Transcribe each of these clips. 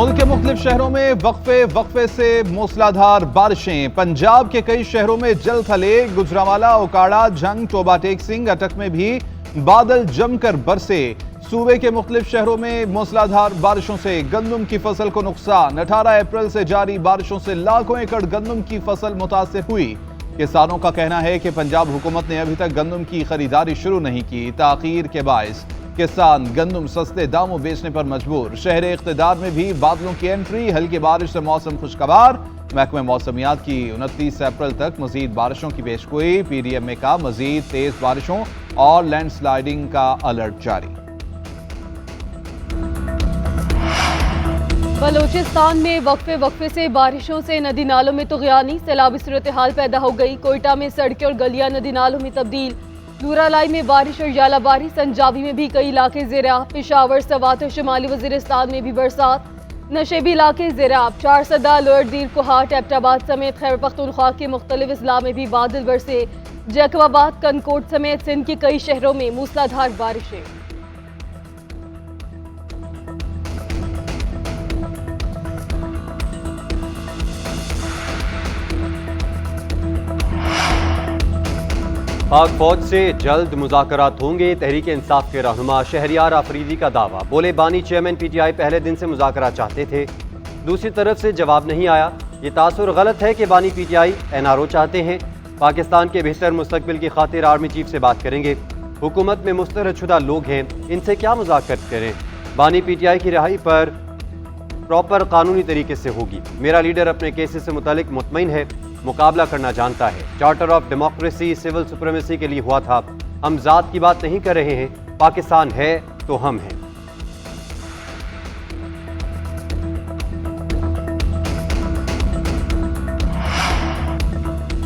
मुल्क के मुख्तलिफ शहरों में वक्फे से मूसलाधार बारिशें। पंजाब के कई शहरों में जल थले। गुजरांवाला, ओकाड़ा, झंग, टोबा टेक सिंह, अटक में भी बादल जमकर बरसे। सूबे के मुख्तलिफ शहरों में मूसलाधार बारिशों से गंदम की फसल को नुकसान। 18 अप्रैल से जारी बारिशों से लाखों एकड़ गंदम की फसल मुतासिर हुई। किसानों का कहना है कि पंजाब हुकूमत ने अभी तक गंदम की खरीदारी शुरू नहीं की। ताखीर के बायस किसान गंदम सस्ते दामों बेचने पर मजबूर। शहर इख्तिदार में भी बादलों की एंट्री। हल्की बारिश से मौसम खुशगवार। महकमे मौसमियात की 29 अप्रैल तक मजीद बारिशों की पेशगोई। पीडीएमए का मजीद तेज बारिशों और लैंडस्लाइडिंग का अलर्ट जारी। बलोचिस्तान में वक्फे से बारिशों से नदी नालों में तुग़यानी। सैलाबी सूरत हाल पैदा हो गई। कोयटा में सड़कें और गलियां नदी नालों में तब्दील। नूरालाई में बारिश और यालाबारी। संजाबी में भी कई इलाके ज़ेराब। पेशावर, सवात और शुमाली वज़ीरिस्तान में भी बरसात। नशेबी इलाके ज़ेराब। 4 सदा, लोअर दीर कोहाट, एबटाबाद समेत खैबर पख्तूनख्वा के मुख्तलिफ अजला में भी बादल बरसे। जैकबाबाद, कनकोट समेत सिंध के कई शहरों में मूसलाधार बारिशें। पाक फौज से जल्द मुज़ाकरात होंगे। तहरीक इंसाफ के रहनुमा शहरियार आफरीदी का दावा। बोले बानी चेयरमैन पीटीआई पहले दिन से मुज़ाकरात चाहते थे, दूसरी तरफ से जवाब नहीं आया। ये तासुर गलत है कि बानी पीटीआई एनआरओ चाहते हैं। पाकिस्तान के बेहतर मुस्तकबिल की खातिर आर्मी चीफ से बात करेंगे। हुकूमत में मुस्तरदशुदा लोग हैं, इनसे क्या मुज़ाकरत करें। बानी पीटीआई की रिहाई पर प्रॉपर कानूनी तरीके से होगी। मेरा लीडर अपने केसेस से मुतालिक मुतमईन है, मुकाबला करना जानता है। Charter of democracy civil supremacy के लिए हुआ था। हम जात की बात नहीं कर रहे हैं, पाकिस्तान है तो हम हैं।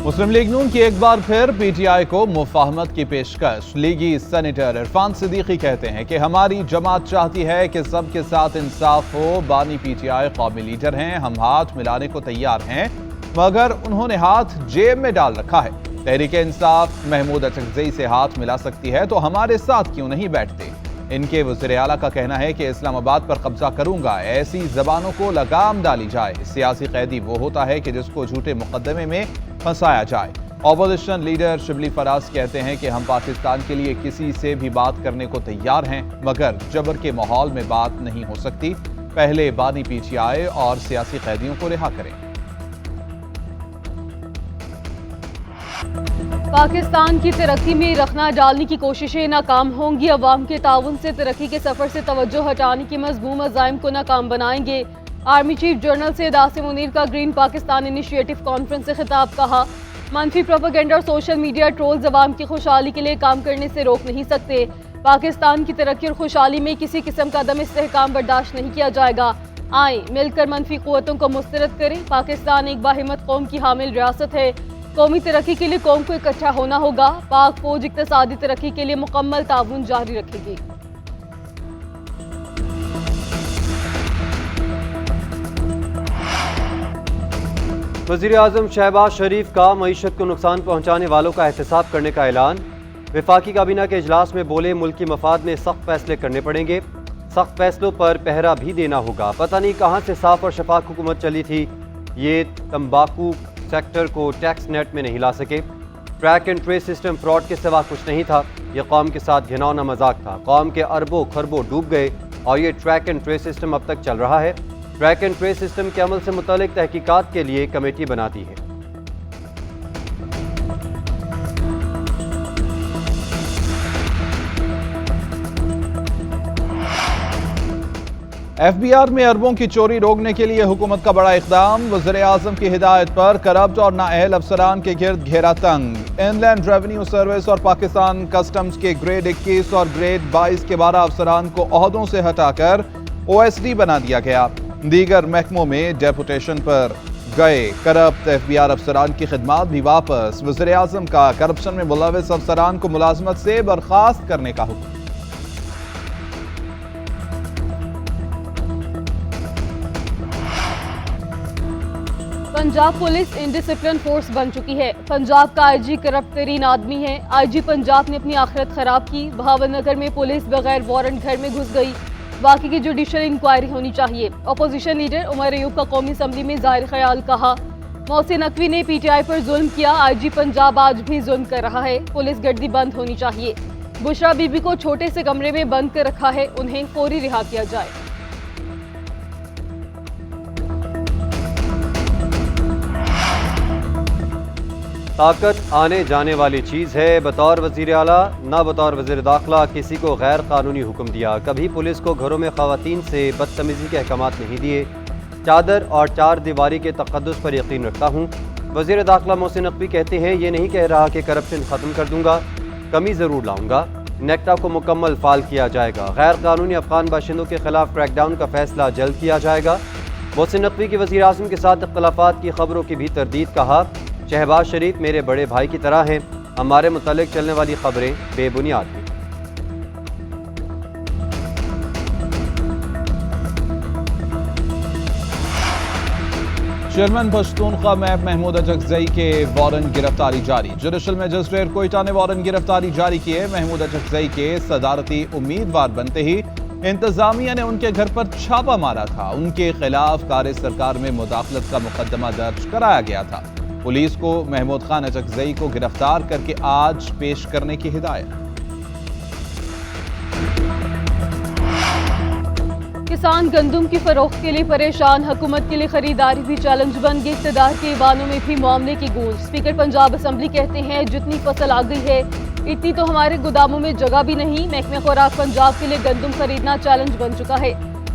मुस्लिम लीग नून की एक बार फिर पीटीआई को मुफाहमत की पेशकश। लीगी सेनेटर इरफान सिद्दीकी कहते हैं कि हमारी जमात चाहती है कि सबके साथ इंसाफ हो। बानी पीटीआई कौमी लीडर हैं, हम हाथ मिलाने को तैयार हैं, मगर उन्होंने हाथ जेब में डाल रखा है। तहरीक इंसाफ महमूद अचकजई से हाथ मिला सकती है तो हमारे साथ क्यों नहीं बैठते। इनके वज़ीर आला का कहना है कि इस्लामाबाद पर कब्जा करूंगा, ऐसी जबानों को लगाम डाली जाए। सियासी कैदी वो होता है कि जिसको झूठे मुकदमे में फंसाया जाए। ऑपोजिशन लीडर शिबली फराज कहते हैं कि हम पाकिस्तान के लिए किसी से भी बात करने को तैयार हैं, मगर जबर के माहौल में बात नहीं हो सकती। पहले बानी पीटीआई और सियासी कैदियों को रिहा करें। पाकिस्तान की तरक्की में रखना डालने की कोशिशें नाकाम होंगी। अवाम के ताउन से तरक्की के सफर से तवज्जो हटाने के मज़मूम अज़ाइम को नाकाम बनाएंगे। Army chief general Syed Asim Munir का ग्रीन पाकिस्तान इनिशिएटिव कॉन्फ्रेंस से खिताब। कहा, मनफी प्रोपेगेंडा और सोशल मीडिया ट्रोल्स अवाम की खुशहाली के लिए काम करने से रोक नहीं सकते। पाकिस्तान की तरक्की और खुशहाली में किसी किस्म का अदम इस्तेहकाम बर्दाश्त नहीं किया जाएगा। आए मिलकर मनफी कुव्वतों को मुस्तरद करें। पाकिस्तान एक बाहिम्मत कौम की हामिल रियासत है। कौमी तरक्की के लिए कौम को इकट्ठा होना होगा। पाक फौज इक्तिसादी तरक्की के लिए मुकम्मल ताउन जारी रखेगी। वज़ीर आज़म शहबाज शरीफ का मईशत को नुकसान पहुँचाने वालों का एहतसाब करने का ऐलान। वफाकी काबीना के इजलास में बोले मुल्की मफाद में सख्त फैसले करने पड़ेंगे, सख्त फैसलों पर पहरा भी देना होगा। पता नहीं कहाँ से साफ और शफाफ हुकूमत चली थी, ये तंबाकू सेक्टर को टैक्स नेट में नहीं ला सके। Track and trace system fraud के सिवा कुछ नहीं था। यह कौम के साथ घिनौना मजाक था। कौम के अरबों खरबों डूब गए और ये ट्रैक एंड ट्रेस सिस्टम अब तक चल रहा है। ट्रैक एंड ट्रेस सिस्टम के अमल से मुतालिक तहकीकात के लिए कमेटी बनाती है। एफबीआर में अरबों की चोरी रोकने के लिए हुकूमत का बड़ा इक़दाम। वज़ीर आज़म की हिदायत पर करप्ट और नाअहल अफसरान के गिर्द घेरा तंग। इनलैंड रेवेन्यू सर्विस और पाकिस्तान कस्टम्स के ग्रेड 21 और ग्रेड 22 के 12 अफसरान को ओहदों से हटाकर OSD बना दिया गया। दीगर महकमों में डेपुटेशन पर गए करप्ट एफबीआर अफसरान की खिदमात भी वापस। वज़ीर आज़म का करप्शन में मुलविस अफसरान को मुलाजमत से बर्खास्त करने का हुक्म। पंजाब पुलिस इंडिसिप्लिन फोर्स बन चुकी है। पंजाब का आईजी करप्ट तरीन आदमी है। आईजी पंजाब ने अपनी आखिरत खराब की। बहावलनगर में पुलिस बगैर वारंट घर में घुस गई। बाकी की जुडिशियल इंक्वायरी होनी चाहिए। अपोजिशन लीडर उमर अयूब का कौमी असम्बली में जाहिर ख्याल कहा। मोहसिन नकवी ने पीटीआई पर जुल्म किया, आईजी पंजाब आज भी जुल्म कर रहा है, पुलिस गर्दी बंद होनी चाहिए। बुशरा बीबी को छोटे से कमरे में बंद कर रखा है, उन्हें फौरी रिहा किया जाए। ताकत आने जाने वाली चीज़ है। बतौर वज़ीर आला ना बतौर वज़ीर दाखिला किसी को गैर कानूनी हुक्म दिया। कभी पुलिस को घरों में ख़वातीन से बदतमीज़ी के अहकामात नहीं दिए। चादर और चार दीवारी के तक़द्दुस पर यकीन रखता हूँ। वज़ीर दाखिला मोहसिन नकवी कहते हैं, ये नहीं कह रहा कि करप्शन ख़त्म कर दूँगा, कमी ज़रूर लाऊँगा। नेक्टा को मुकम्मल फाल किया जाएगा। गैर कानूनी अफ़गान बाशिंदों के खिलाफ क्रैकडाउन का फैसला जल्द किया जाएगा। मोहसिन नकवी की वज़ीर आज़म के साथ इख्तिलाफ़ात की खबरों की भी तरदीद। कहा, शहबाज शरीफ मेरे बड़े भाई की तरह हैं, हमारे मुतालिक चलने वाली खबरें बेबुनियाद हैं। चेयरमैन पश्तूनख्वा मैप महमूद अचकजई के वारंट गिरफ्तारी जारी। जुडिशल मजिस्ट्रेट कोयटा ने वारंट गिरफ्तारी जारी किए। महमूद अचकजई के सदारती उम्मीदवार बनते ही इंतजामिया ने उनके घर पर छापा मारा था। उनके खिलाफ कार्य सरकार में मुदाखलत का मुकदमा दर्ज कराया गया था। पुलिस को महमूद खान अचकजई को गिरफ्तार करके आज पेश करने की हिदायत। किसान गंदुम की फरोख्त के लिए परेशान, हुकूमत के लिए खरीदारी भी चैलेंज बन गई। इक़्तिदार के ईवानों में भी मामले की गूंज। स्पीकर पंजाब असम्बली कहते हैं, जितनी फसल आ गई है इतनी तो हमारे गोदामों में जगह भी नहीं। महकमे खुराक पंजाब के लिए गंदुम खरीदना चैलेंज बन चुका है।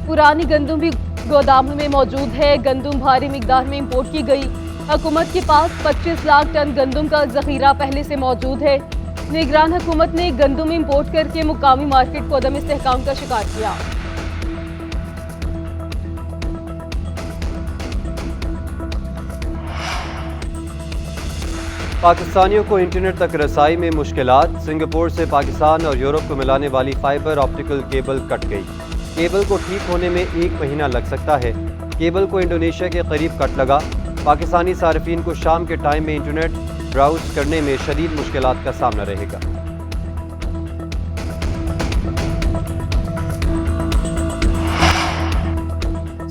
पुरानी गंदुम भी गोदामों में मौजूद है। गंदुम भारी मिकदार में इम्पोर्ट की गई। हुकूमत के पास 25 लाख टन गंदुम का जखीरा पहले से मौजूद है। निगरान हुकूमत ने गंदुम इम्पोर्ट करके मुकामी मार्केट को अदम इस्तेहकाम का शिकार किया। पाकिस्तानियों को इंटरनेट तक रसाई में मुश्किलात। सिंगापुर से पाकिस्तान और यूरोप को मिलाने वाली फाइबर ऑप्टिकल केबल कट गई। केबल को ठीक होने में 1 महीना लग सकता है। केबल को इंडोनेशिया के करीब कट लगा। पाकिस्तानी सार्फिन को शाम के टाइम में इंटरनेट ब्राउज करने में शदीद मुश्किलात का सामना रहेगा।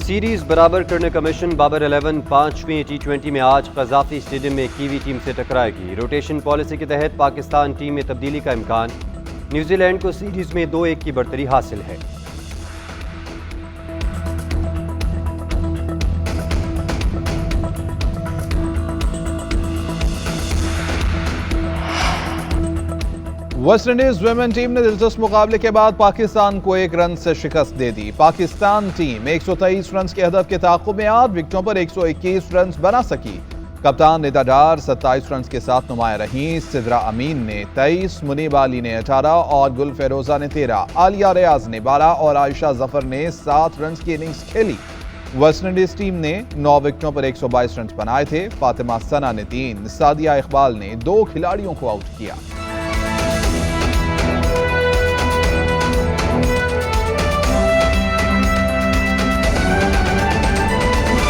सीरीज बराबर करने का मिशन बाबर 11 5वीं T20 में आज कज़ाफ़ी स्टेडियम में कीवी टीम से टकराएगी। रोटेशन पॉलिसी के तहत पाकिस्तान टीम में तब्दीली का इम्कान। न्यूजीलैंड को सीरीज में 2-1 की बढ़तरी हासिल है। वेस्ट इंडीज वुमेन टीम ने दिलचस्प मुकाबले के बाद पाकिस्तान को 1 रन से शिकस्त दे दी। पाकिस्तान टीम 123 रन के हदफ के ताक़ुब में 8 विकेटों पर 121 रन बना सकी। कप्तान निदा डार 27 रन के साथ नुमाया रहीं। सिद्रा अमीन ने 23, मुनीब अली ने 18 और गुल फेरोजा ने 13, आलिया रियाज ने 12 और आयशा जफर ने 7 रन की इनिंग्स खेली। वेस्ट इंडीज टीम ने 9 विकेटों पर 122 रन बनाए थे। फातिमा सना ने 3, सादिया इकबाल ने 2 खिलाड़ियों को आउट किया।